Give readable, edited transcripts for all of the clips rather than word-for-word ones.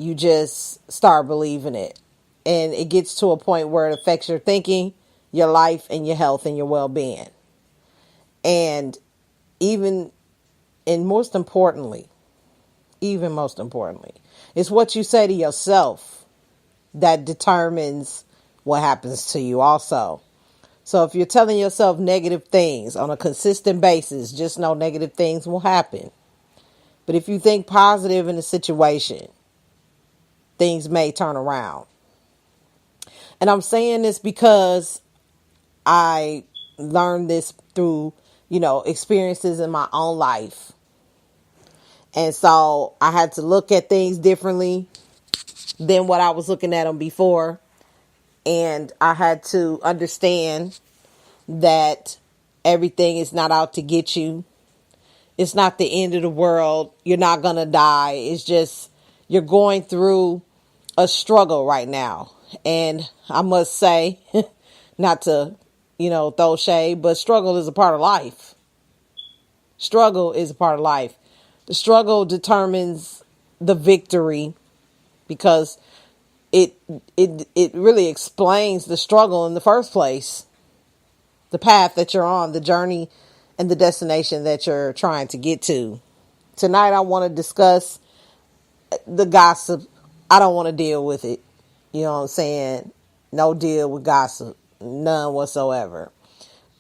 You just start believing it. And it gets to a point where it affects your thinking, your life, and your health and your well-being. And even, and most importantly, it's what you say to yourself that determines what happens to you also. So if you're telling yourself negative things on a consistent basis, just know negative things will happen. But if you think positive in a situation, things may turn around. And I'm saying this because I learned this through, experiences in my own life. And so I had to look at things differently than what I was looking at them before. And I had to understand that everything is not out to get you. It's not the end of the world. You're not going to die. It's just you're going through a struggle right now. And I must say, not to, throw shade, but struggle is a part of life. Struggle is a part of life. The struggle determines the victory because it really explains the struggle in the first place. The path that you're on, the journey and the destination that you're trying to get to. Tonight I want to discuss the gossip. I don't want to deal with it. You know what I'm saying? No deal with gossip. None whatsoever.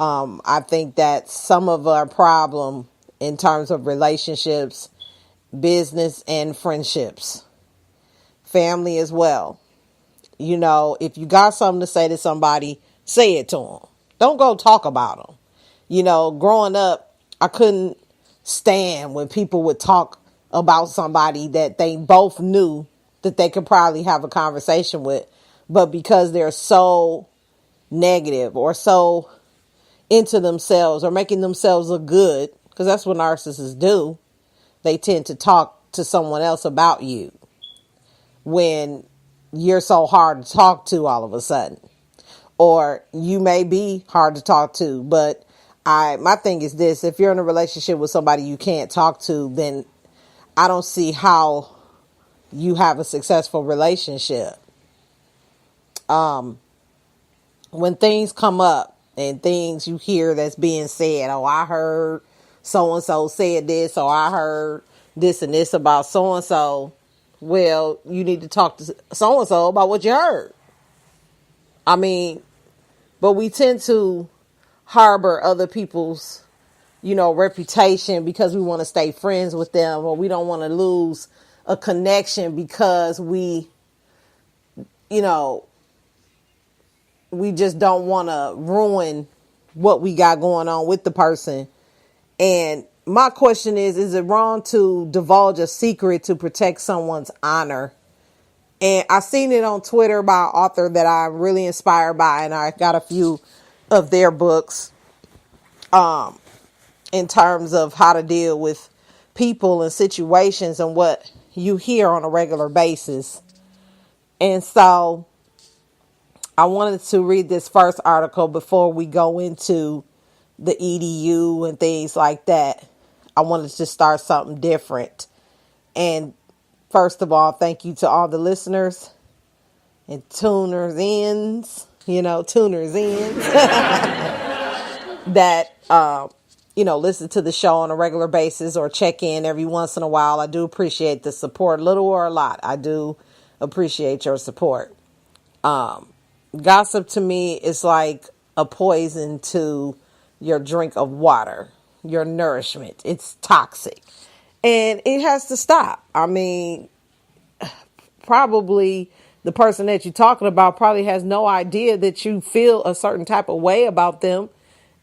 I think that some of our problem in terms of relationships, business, and friendships, family as well. If you got something to say to somebody, say it to them. Don't go talk about them. Growing up, I couldn't stand when people would talk about somebody that they both knew that they could probably have a conversation with. But because they're so negative or so into themselves or making themselves look good, because that's what narcissists do, they tend to talk to someone else about you when you're so hard to talk to all of a sudden. Or you may be hard to talk to, but my thing is this: if you're in a relationship with somebody you can't talk to, then I don't see how you have a successful relationship. When things come up and things you hear that's being said, oh, I heard so-and-so said this, or I heard this and this about so-and-so. Well, you need to talk to so-and-so about what you heard. But we tend to harbor other people's, reputation because we want to stay friends with them, or we don't want to lose a connection because we just don't want to ruin what we got going on with the person. And my question is it wrong to divulge a secret to protect someone's honor? And I seen it on Twitter by an author that I'm really inspired by, and I got a few of their books in terms of how to deal with people and situations and what you hear on a regular basis. And so I wanted to read this first article before we go into the EDU and things like that. I wanted to start something different. And first of all, thank you to all the listeners and tuners ins that, listen to the show on a regular basis or check in every once in a while. I do appreciate the support, little or a lot. I do appreciate your support. Gossip to me is like a poison to your drink of water, your nourishment. It's toxic and it has to stop. Probably the person that you're talking about probably has no idea that you feel a certain type of way about them,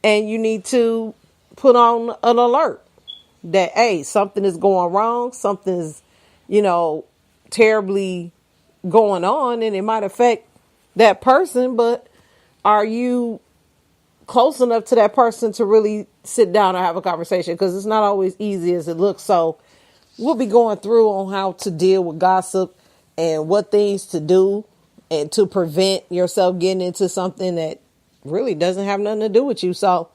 and you need to put on an alert that, hey, something is going wrong. Something is, terribly going on, and it might affect that person, but are you close enough to that person to really sit down and have a conversation? Because it's not always easy as it looks. So we'll be going through on how to deal with gossip and what things to do and to prevent yourself getting into something that really doesn't have nothing to do with you. So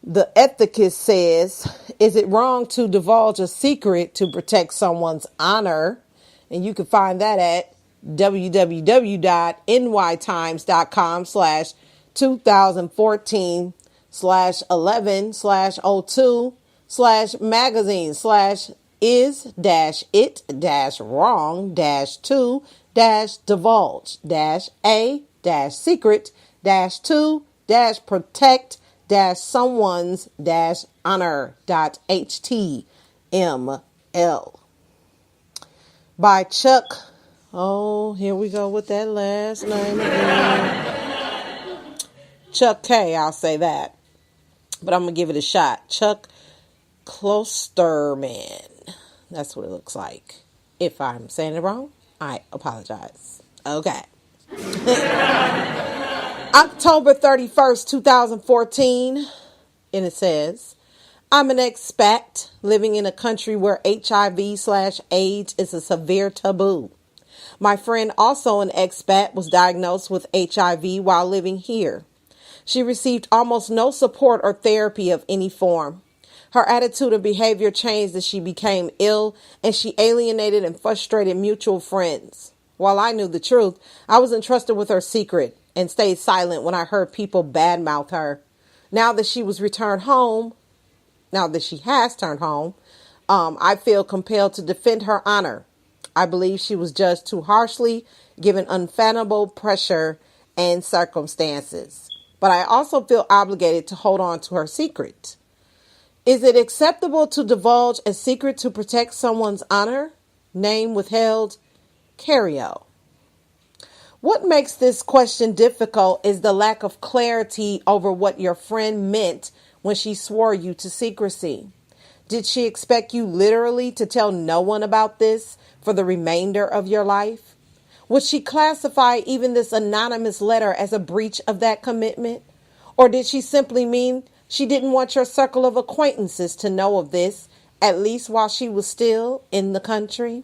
the ethicist says, is it wrong to divulge a secret to protect someone's honor? And you can find that at www.nytimes.com/2014/is-it-wrong-2/divulge-2-protect-someone's-honor.html by Chuck. Oh, here we go with that last name again. Chuck K, I'll say that. But I'm going to give it a shot. Chuck Klosterman. That's what it looks like. If I'm saying it wrong, I apologize. Okay. October 31st, 2014. And it says, I'm an expat living in a country where HIV/AIDS is a severe taboo. My friend, also an expat, was diagnosed with HIV while living here. She received almost no support or therapy of any form. Her attitude and behavior changed as she became ill, and she alienated and frustrated mutual friends. While I knew the truth, I was entrusted with her secret and stayed silent when I heard people badmouth her. Now that she has turned home, I feel compelled to defend her honor. I believe she was judged too harshly, given unfathomable pressure and circumstances. But I also feel obligated to hold on to her secret. Is it acceptable to divulge a secret to protect someone's honor? Name withheld, Cario. What makes this question difficult is the lack of clarity over what your friend meant when she swore you to secrecy. Did she expect you literally to tell no one about this for the remainder of your life? Would she classify even this anonymous letter as a breach of that commitment? Or did she simply mean she didn't want your circle of acquaintances to know of this, at least while she was still in the country?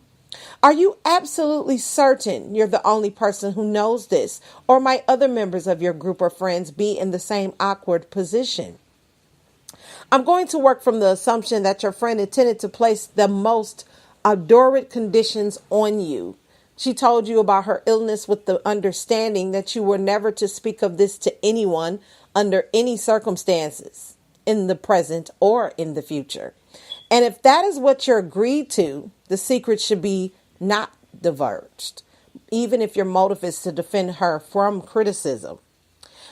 Are you absolutely certain you're the only person who knows this, or might other members of your group or friends be in the same awkward position? I'm going to work from the assumption that your friend intended to place the most abhorrent conditions on you. She told you about her illness with the understanding that you were never to speak of this to anyone under any circumstances, in the present or in the future. And if that is what you're agreed to, the secret should be not divulged, even if your motive is to defend her from criticism.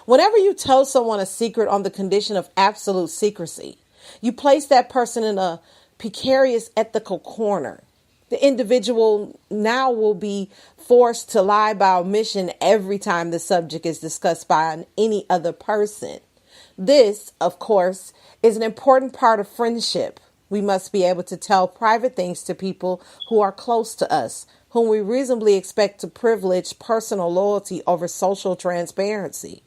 Whenever you tell someone a secret on the condition of absolute secrecy, you place that person in a precarious ethical corner. The individual now will be forced to lie by omission every time the subject is discussed by any other person. This, of course, is an important part of friendship. We must be able to tell private things to people who are close to us, whom we reasonably expect to privilege personal loyalty over social transparency.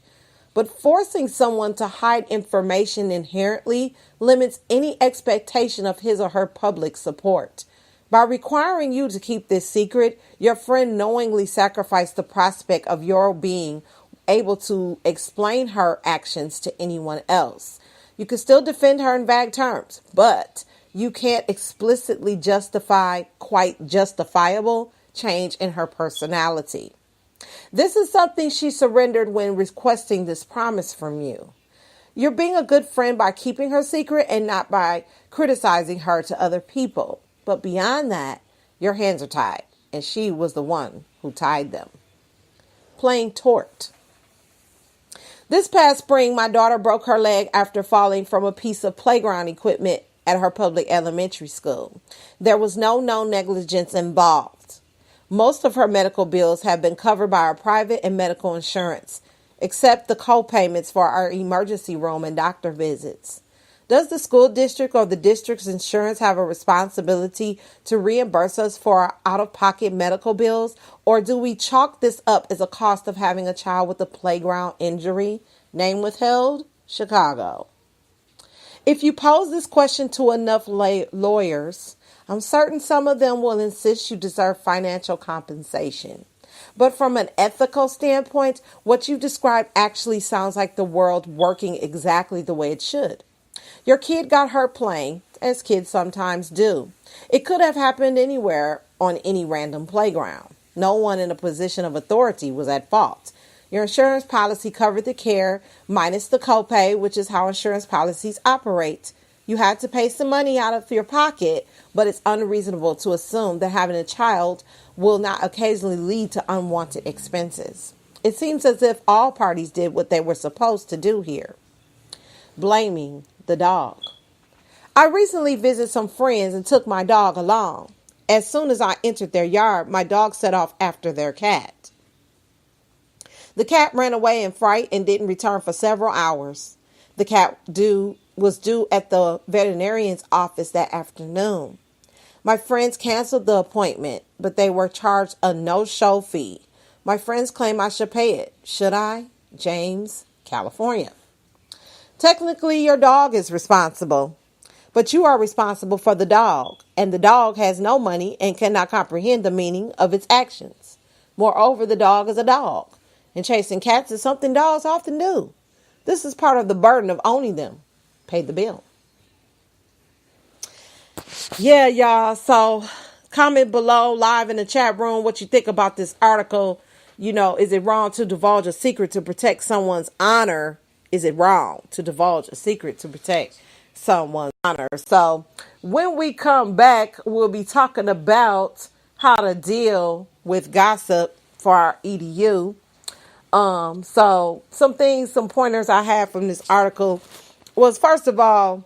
But forcing someone to hide information inherently limits any expectation of his or her public support. By requiring you to keep this secret, your friend knowingly sacrificed the prospect of your being able to explain her actions to anyone else. You can still defend her in vague terms, but you can't explicitly justify quite justifiable change in her personality. This is something she surrendered when requesting this promise from you. You're being a good friend by keeping her secret and not by criticizing her to other people. But beyond that, your hands are tied, and she was the one who tied them. Playing tort. This past spring, my daughter broke her leg after falling from a piece of playground equipment at her public elementary school. There was no known negligence involved. Most of her medical bills have been covered by our private and medical insurance, except the co-payments for our emergency room and doctor visits. Does the school district or the district's insurance have a responsibility to reimburse us for our out-of-pocket medical bills, or do we chalk this up as a cost of having a child with a playground injury? Name withheld, Chicago. If you pose this question to enough lawyers, I'm certain some of them will insist you deserve financial compensation. But from an ethical standpoint, what you described actually sounds like the world working exactly the way it should. Your kid got hurt playing, as kids sometimes do. It could have happened anywhere, on any random playground. No one in a position of authority was at fault. Your insurance policy covered the care minus the copay, which is how insurance policies operate. You had to pay some money out of your pocket, but it's unreasonable to assume that having a child will not occasionally lead to unwanted expenses. It seems as if all parties did what they were supposed to do here. Blaming the dog. I recently visited some friends and took my dog along. As soon as I entered their yard, my dog set off after their cat. The cat ran away in fright and didn't return for several hours. The cat was due at the veterinarian's office that afternoon. My friends canceled the appointment, but they were charged a no-show fee. My friends claim I should pay it. Should I? James, California. Technically, your dog is responsible, but you are responsible for the dog, and the dog has no money and cannot comprehend the meaning of its actions. Moreover, the dog is a dog, and chasing cats is something dogs often do. This is part of the burden of owning them. Pay the bill. Yeah, y'all. So comment below live in the chat room what you think about this article. You know, is it wrong to divulge a secret to protect someone's honor? Is it wrong to divulge a secret to protect someone's honor? So when we come back, we'll be talking about how to deal with gossip for our EDU. So some pointers I had from this article was, first of all,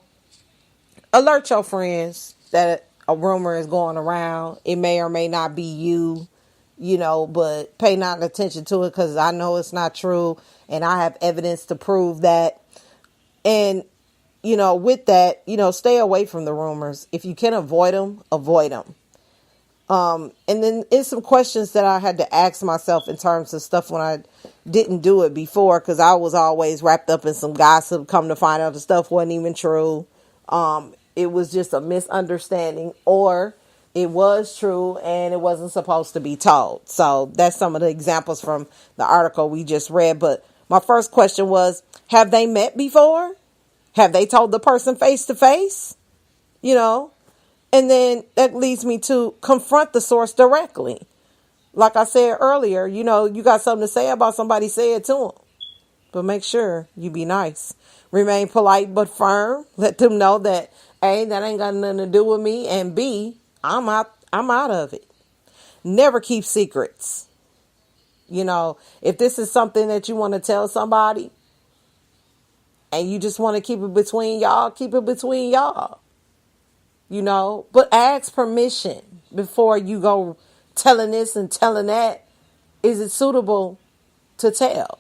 alert your friends that a rumor is going around. It may or may not be you, but pay not attention to it, because I know it's not true and I have evidence to prove that. And, with that, stay away from the rumors. If you can avoid them, avoid them. And then it's some questions that I had to ask myself in terms of stuff when I didn't do it before, because I was always wrapped up in some gossip. Come to find out the stuff wasn't even true. It was just a misunderstanding, or it was true and it wasn't supposed to be told. So that's some of the examples from the article we just read. But my first question was, have they met before? Have they told the person face to face? And then that leads me to confront the source directly. Like I said earlier, you got something to say about somebody, say it to them. But make sure you be nice. Remain polite but firm. Let them know that A, that ain't got nothing to do with me, and B, I'm out of it. Never keep secrets. If this is something that you want to tell somebody and you just want to keep it between y'all, keep it between y'all. But ask permission before you go telling this and telling that. Is it suitable to tell?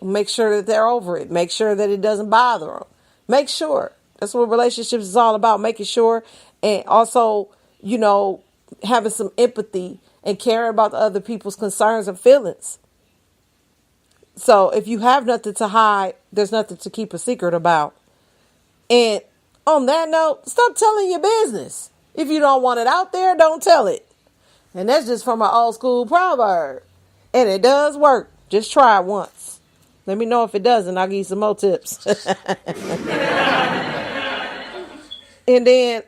Make sure that they're over it. Make sure that it doesn't bother them. Make sure. That's what relationships is all about, making sure. And also, having some empathy and caring about the other people's concerns and feelings. So if you have nothing to hide, there's nothing to keep a secret about. And on that note, stop telling your business. If you don't want it out there, don't tell it. And that's just from an old school proverb. And it does work. Just try it once. Let me know if it doesn't. I'll give you some more tips. And then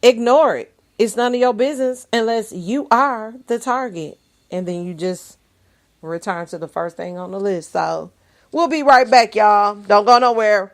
ignore it. It's none of your business unless you are the target. And then you just return to the first thing on the list. So we'll be right back, y'all. Don't go nowhere.